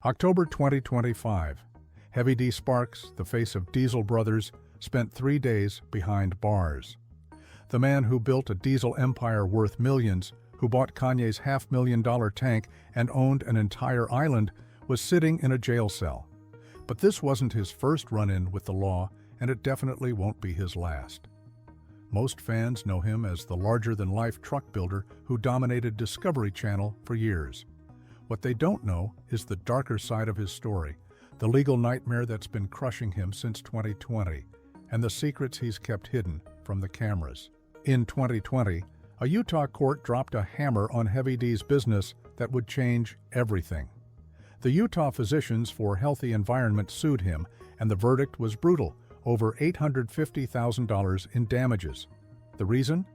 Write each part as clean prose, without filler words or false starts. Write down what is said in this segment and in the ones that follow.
October 2025. Heavy D. Sparks, the face of Diesel Brothers, spent 3 days behind bars. The man who built a diesel empire worth millions, who bought Kanye's $500,000 tank and owned an entire island, was sitting in a jail cell. But this wasn't his first run-in with the law, and it definitely won't be his last. Most fans know him as the larger-than-life truck builder who dominated Discovery Channel for years. What they don't know is the darker side of his story, the legal nightmare that's been crushing him since 2020, and the secrets he's kept hidden from the cameras. In 2020, a Utah court dropped a hammer on Heavy D's business that would change everything. The Utah Physicians for Healthy Environment sued him, and the verdict was brutal, over $850,000 in damages. The reason?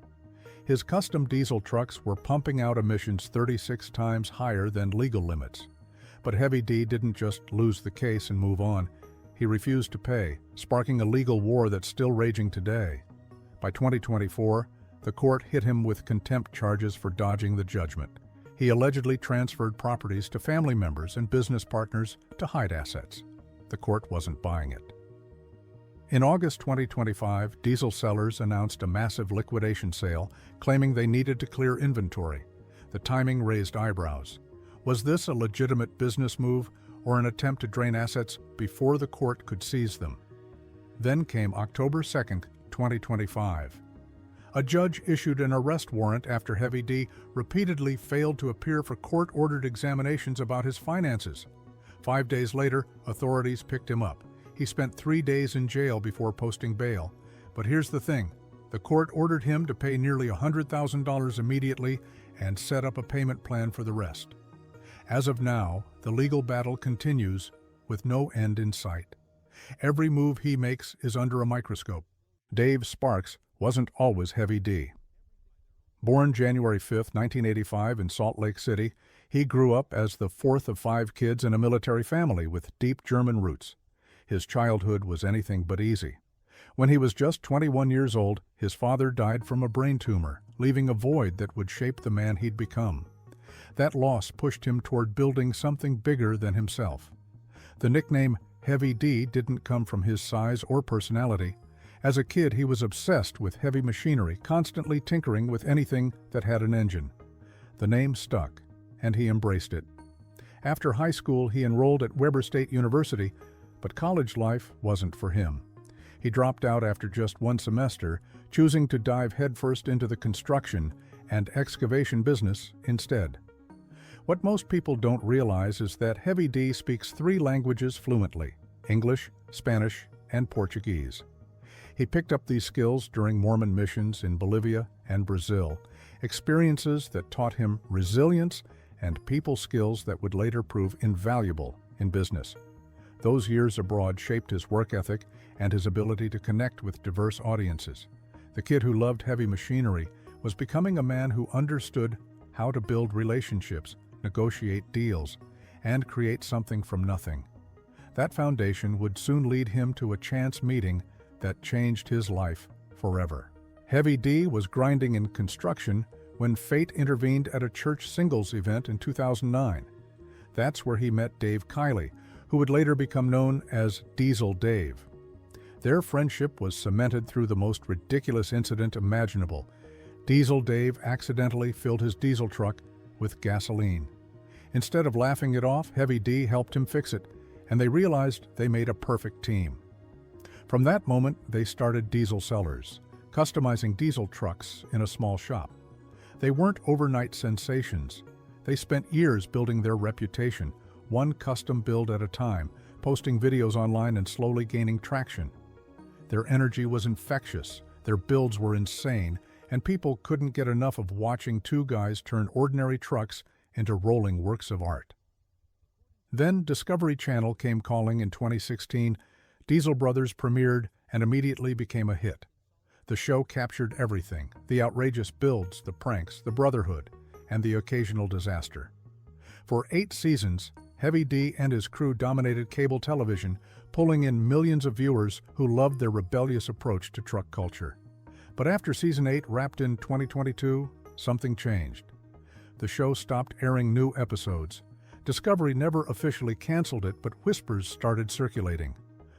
His custom diesel trucks were pumping out emissions 36 times higher than legal limits. But Heavy D didn't just lose the case and move on. He refused to pay, sparking a legal war that's still raging today. By 2024, the court hit him with contempt charges for dodging the judgment. He allegedly transferred properties to family members and business partners to hide assets. The court wasn't buying it. In August 2025, diesel sellers announced a massive liquidation sale, claiming they needed to clear inventory. The timing raised eyebrows. Was this a legitimate business move or an attempt to drain assets before the court could seize them? Then came October 2, 2025. A judge issued an arrest warrant after Heavy D repeatedly failed to appear for court-ordered examinations about his finances. 5 days later, authorities picked him up. He spent 3 days in jail before posting bail. But here's the thing. The court ordered him to pay nearly $100,000 immediately and set up a payment plan for the rest. As of now, the legal battle continues with no end in sight. Every move he makes is under a microscope. Dave Sparks wasn't always Heavy D. Born January 5, 1985 in Salt Lake City, he grew up as the fourth of 5 kids in a military family with deep German roots. His childhood was anything but easy. When he was just 21 years old, his father died from a brain tumor, leaving a void that would shape the man he'd become. That loss pushed him toward building something bigger than himself. The nickname Heavy D didn't come from his size or personality. As a kid, he was obsessed with heavy machinery, constantly tinkering with anything that had an engine. The name stuck, and he embraced it. After high school, he enrolled at Weber State University, but college life wasn't for him. He dropped out after just 1 semester, choosing to dive headfirst into the construction and excavation business instead. What most people don't realize is that Heavy D speaks 3 languages fluently: English, Spanish, and Portuguese. He picked up these skills during Mormon missions in Bolivia and Brazil, experiences that taught him resilience and people skills that would later prove invaluable in business. Those years abroad shaped his work ethic and his ability to connect with diverse audiences. The kid who loved heavy machinery was becoming a man who understood how to build relationships, negotiate deals, and create something from nothing. That foundation would soon lead him to a chance meeting that changed his life forever. Heavy D was grinding in construction when fate intervened at a church singles event in 2009. That's where he met Dave Kiley, who would later become known as Diesel Dave. Their friendship was cemented through the most ridiculous incident imaginable. Diesel Dave accidentally filled his diesel truck with gasoline. Instead of laughing it off, Heavy D helped him fix it, and they realized they made a perfect team. From that moment, they started Diesel Sellers, customizing diesel trucks in a small shop. They weren't overnight sensations. They spent years building their reputation, one custom build at a time, posting videos online and slowly gaining traction. Their energy was infectious, their builds were insane, and people couldn't get enough of watching 2 guys turn ordinary trucks into rolling works of art. Then Discovery Channel came calling in 2016. Diesel Brothers premiered and immediately became a hit. The show captured everything: the outrageous builds, the pranks, the brotherhood, and the occasional disaster. For 8 seasons, Heavy D and his crew dominated cable television, pulling in millions of viewers who loved their rebellious approach to truck culture. But after Season 8 wrapped in 2022, something changed. The show stopped airing new episodes. Discovery never officially canceled it, but whispers started circulating.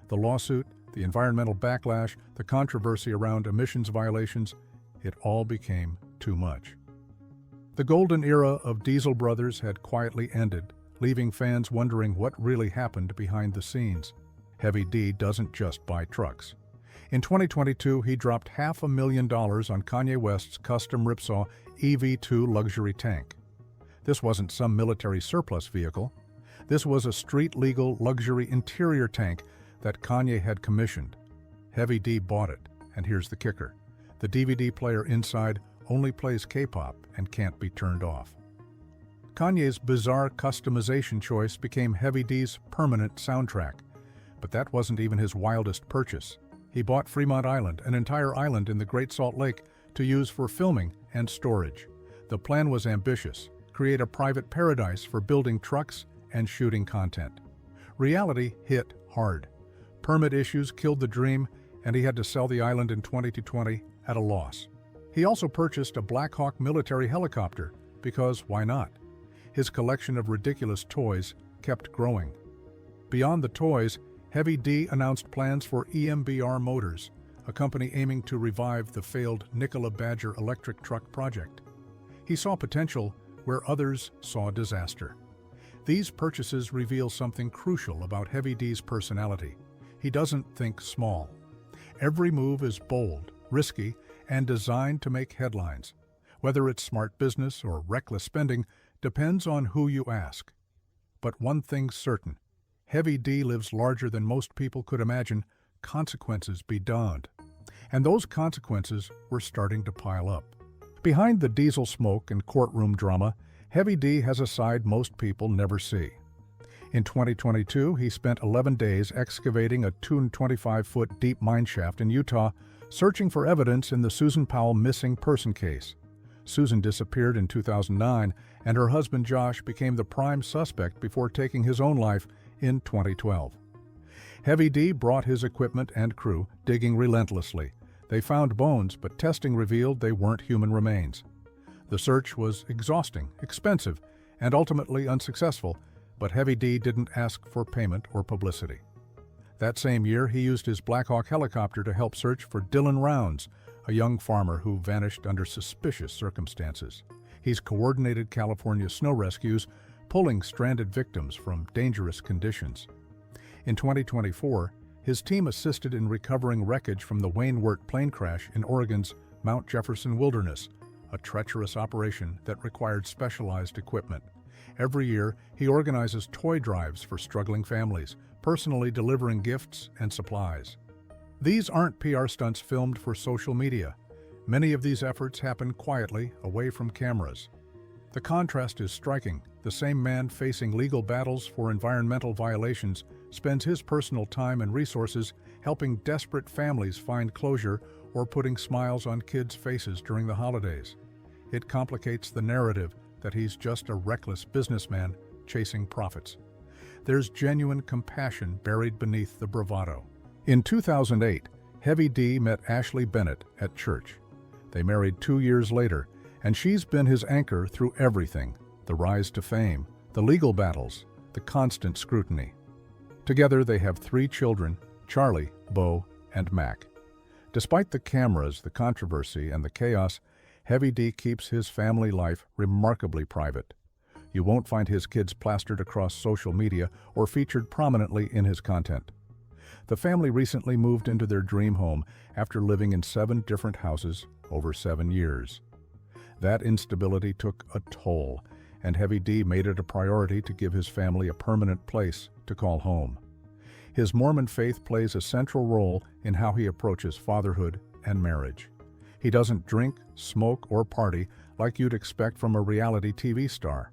The lawsuit, the environmental backlash, the controversy around emissions violations, it all became too much. The golden era of Diesel Brothers had quietly ended, leaving fans wondering what really happened behind the scenes. Heavy D doesn't just buy trucks. In 2022, he dropped $500,000 on Kanye West's custom Ripsaw EV2 luxury tank. This wasn't some military surplus vehicle. This was a street-legal luxury interior tank that Kanye had commissioned. Heavy D bought it, and here's the kicker. The DVD player inside only plays K-pop and can't be turned off. Kanye's bizarre customization choice became Heavy D's permanent soundtrack. But that wasn't even his wildest purchase. He bought Fremont Island, an entire island in the Great Salt Lake, to use for filming and storage. The plan was ambitious: create a private paradise for building trucks and shooting content. Reality hit hard. Permit issues killed the dream, and he had to sell the island in 2020 at a loss. He also purchased a Black Hawk military helicopter, because why not? His collection of ridiculous toys kept growing. Beyond the toys, Heavy D announced plans for EMBR Motors, a company aiming to revive the failed Nikola Badger electric truck project. He saw potential where others saw disaster. These purchases reveal something crucial about Heavy D's personality. He doesn't think small. Every move is bold, risky, and designed to make headlines. Whether it's smart business or reckless spending depends on who you ask. But one thing's certain: Heavy D lives larger than most people could imagine. Consequences be darned. And those consequences were starting to pile up. Behind the diesel smoke and courtroom drama, Heavy D has a side most people never see. In 2022, he spent 11 days excavating a 225-foot deep mine shaft in Utah, searching for evidence in the Susan Powell missing person case. Susan disappeared in 2009, and her husband Josh became the prime suspect before taking his own life in 2012. Heavy D brought his equipment and crew, digging relentlessly. They found bones, but testing revealed they weren't human remains. The search was exhausting, expensive, and ultimately unsuccessful, but Heavy D didn't ask for payment or publicity. That same year, he used his Black Hawk helicopter to help search for Dylan Rounds, a young farmer who vanished under suspicious circumstances. He's coordinated California snow rescues, pulling stranded victims from dangerous conditions. In 2024, his team assisted in recovering wreckage from the Wayne Wirt plane crash in Oregon's Mount Jefferson Wilderness, a treacherous operation that required specialized equipment. Every year, he organizes toy drives for struggling families, personally delivering gifts and supplies. These aren't PR stunts filmed for social media. Many of these efforts happen quietly, away from cameras. The contrast is striking. The same man facing legal battles for environmental violations spends his personal time and resources helping desperate families find closure or putting smiles on kids' faces during the holidays. It complicates the narrative that he's just a reckless businessman chasing profits. There's genuine compassion buried beneath the bravado. In 2008, Heavy D met Ashley Bennett at church. They married 2 years later, and she's been his anchor through everything: the rise to fame, the legal battles, the constant scrutiny. Together they have 3 children: Charlie, Beau, and Mac. Despite the cameras, the controversy, and the chaos, Heavy D keeps his family life remarkably private. You won't find his kids plastered across social media or featured prominently in his content. The family recently moved into their dream home after living in 7 different houses over 7 years. That instability took a toll, and Heavy D made it a priority to give his family a permanent place to call home. His Mormon faith plays a central role in how he approaches fatherhood and marriage. He doesn't drink, smoke, or party like you'd expect from a reality TV star.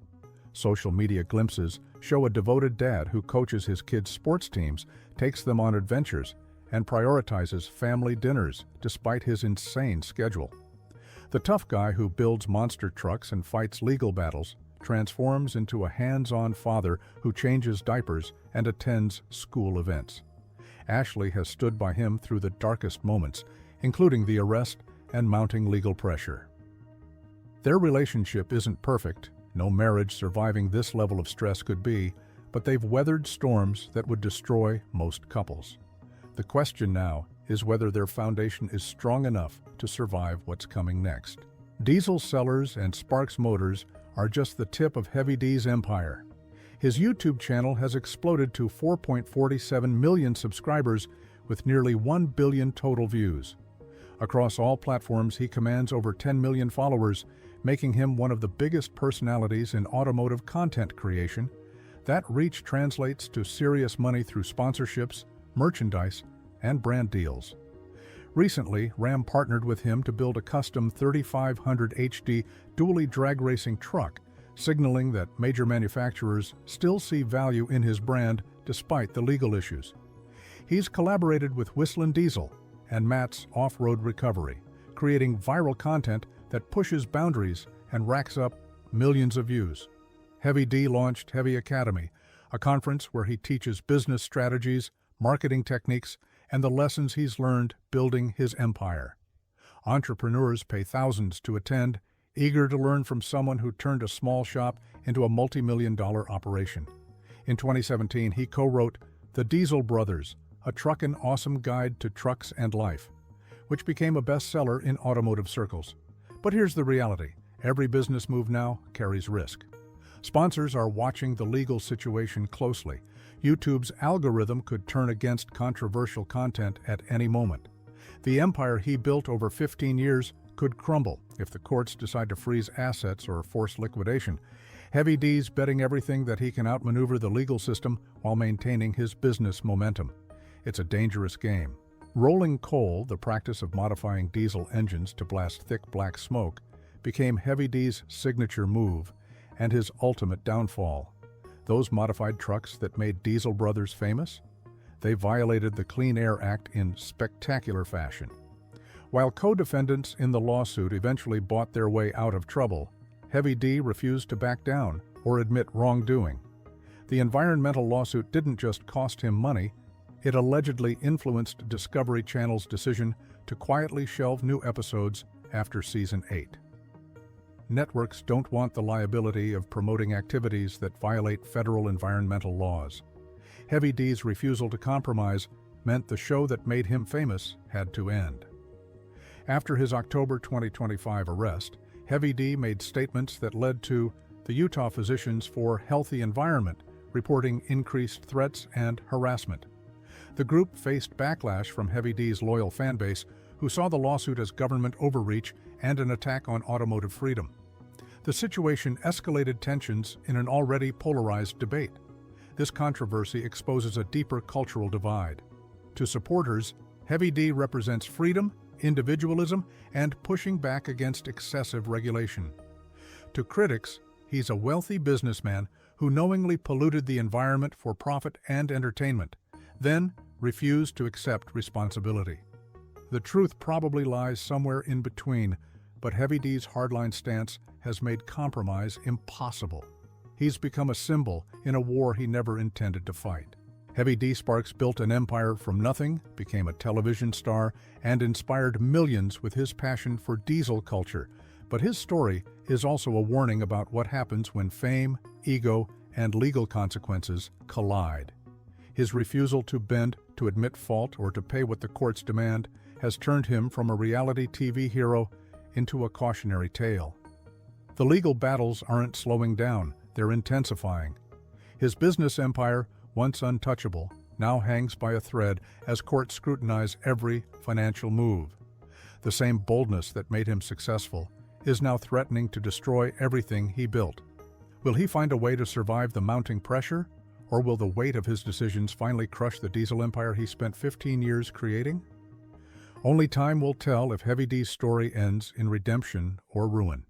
Social media glimpses show a devoted dad who coaches his kids' sports teams, takes them on adventures, and prioritizes family dinners despite his insane schedule. The tough guy who builds monster trucks and fights legal battles transforms into a hands-on father who changes diapers and attends school events. Ashley has stood by him through the darkest moments, including the arrest and mounting legal pressure. Their relationship isn't perfect, No marriage surviving this level of stress could be, but they've weathered storms that would destroy most couples. The question now is whether their foundation is strong enough to survive what's coming next. Diesel sellers and Sparks Motors are just the tip of Heavy D's empire. His YouTube channel has exploded to 4.47 million subscribers with nearly 1 billion total views. Across all platforms, he commands over 10 million followers, making him one of the biggest personalities in automotive content creation. That reach translates to serious money through sponsorships, merchandise, and brand deals. Recently, Ram partnered with him to build a custom 3500 HD dually drag racing truck, signaling that major manufacturers still see value in his brand despite the legal issues. He's collaborated with Whistling Diesel and Matt's Off-Road Recovery, creating viral content that pushes boundaries and racks up millions of views. Heavy D launched Heavy Academy, a conference where he teaches business strategies, marketing techniques, and the lessons he's learned building his empire. Entrepreneurs pay thousands to attend, eager to learn from someone who turned a small shop into a multi-million-dollar operation. In 2017, he co-wrote The Diesel Brothers, a truckin' awesome guide to trucks and life, which became a bestseller in automotive circles. But here's the reality. Every business move now carries risk. Sponsors are watching the legal situation closely. YouTube's algorithm could turn against controversial content at any moment. The empire he built over 15 years could crumble if the courts decide to freeze assets or force liquidation. Heavy D's betting everything that he can outmaneuver the legal system while maintaining his business momentum. It's a dangerous game. Rolling coal, the practice of modifying diesel engines to blast thick black smoke, became Heavy D's signature move and his ultimate downfall. Those modified trucks that made Diesel Brothers famous? They violated the Clean Air Act in spectacular fashion. While co-defendants in the lawsuit eventually bought their way out of trouble, Heavy D refused to back down or admit wrongdoing. The environmental lawsuit didn't just cost him money, it allegedly influenced Discovery Channel's decision to quietly shelve new episodes after Season 8. Networks don't want the liability of promoting activities that violate federal environmental laws. Heavy D's refusal to compromise meant the show that made him famous had to end. After his October 2025 arrest, Heavy D made statements that led to the Utah Physicians for Healthy Environment reporting increased threats and harassment. The group faced backlash from Heavy D's loyal fanbase, who saw the lawsuit as government overreach and an attack on automotive freedom. The situation escalated tensions in an already polarized debate. This controversy exposes a deeper cultural divide. To supporters, Heavy D represents freedom, individualism, and pushing back against excessive regulation. To critics, he's a wealthy businessman who knowingly polluted the environment for profit and entertainment, then refused to accept responsibility. The truth probably lies somewhere in between, but Heavy D's hardline stance has made compromise impossible. He's become a symbol in a war he never intended to fight. Heavy D Sparks built an empire from nothing, became a television star, and inspired millions with his passion for diesel culture. But his story is also a warning about what happens when fame, ego, and legal consequences collide. His refusal to bend, to admit fault, or to pay what the courts demand has turned him from a reality TV hero into a cautionary tale. The legal battles aren't slowing down, they're intensifying. His business empire, once untouchable, now hangs by a thread as courts scrutinize every financial move. The same boldness that made him successful is now threatening to destroy everything he built. Will he find a way to survive the mounting pressure, or will the weight of his decisions finally crush the diesel empire he spent 15 years creating? Only time will tell if Heavy D's story ends in redemption or ruin.